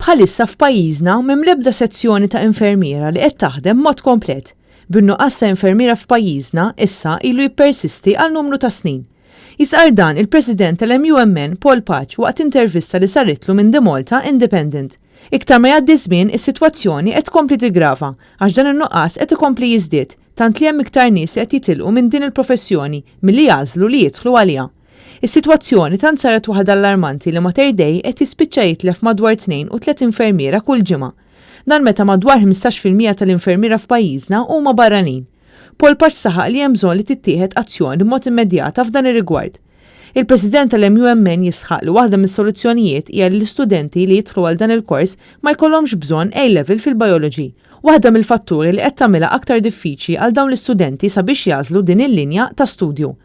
Bħalissa f'pajjiżna m'hemm l-ebda sezzjoni ta' infermiera li qed taħdem mod komplet. Bin-nuqqas ta' infermiera f'pajjiżna issa ilu jippersisti għal numru ta' snin. Jisqar dan il-President tal-MUMN Paul Patch waqt intervista li saritlu minn The Malta Independent. Iktar ma jgħaddi żmien is-sitwazzjoni qed tkompli tigrava għax dan in-nuqqas qed ikompli jiżdied tant li hemm iktar nies qed jitilqu minn din il-professjoni milli jażlu li jidħlu għaliha. Is-sitwazzjoni tant saret waħda allarmanti li Mater Dei qed jispiċċa jitlef madwar 2 u 3 infermiera kull ġimgħa. Dan meta madwar 15% tal-infermiera f'pajjiżna huma barranin. Paul Patch saħaq li hemm bżonn li tittieħed azzjoni b'mod immedjata f'dan ir-rigward. Il-President tal-MUMN jisħaq li waħda mis-soluzzjonijiet hija li l-istudenti li jidħlu għal dan il-kors ma jkollhomx bżonn A-level fil-biology. Waħda mill-fatturi li qed tagħmilha aktar diffiċli għal dawn l-istudenti sabiex jażlu din il-linja ta' studju.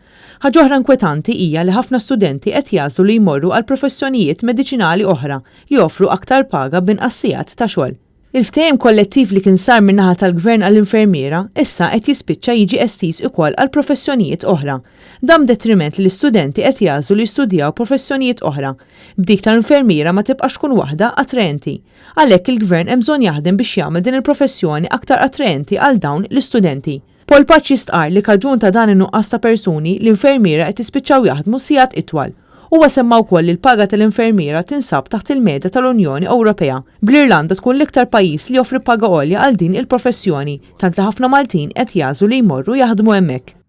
Ħaġa oħra inkwetanti hija li ħafna studenti qed jażlu li jmorru għal professjonijiet mediċinali oħra li joffru aktar paga b'inqas sigħat ta' xogħol. Il-ftehim kollettiv li kien sar min-naħa tal-Gvern għall-infermiera issa qed jispiċċa jiġi estiż ukoll għal professjonijiet oħra. Dan detriment li l-istudenti qed jażlu li jistudjaw professjonijiet oħra. B'dik tal-infermiera ma tibqax tkun waħda attraenti. Għalhekk il-Gvern hemm bżonn jaħdem biex jagħmel din il-professjoni aktar attraenti għal dawn l-istudenti. Paul Patch jistqar li kaġun ta' dan in-nuqqas ta' persuni l-infermiera qed jispiċċaw jaħdmu sigħat itwal. Huwa semma wkoll li l-paga tal-infermiera tinsab taħt il-medja tal-Unjoni Ewropea. Bl-Irlanda tkun l-iktar pajjiż li joffri paga għolja għal din il-professjoni, tant li ħafna Maltin qed jażlu li jmorru jaħdmu hemmhekk.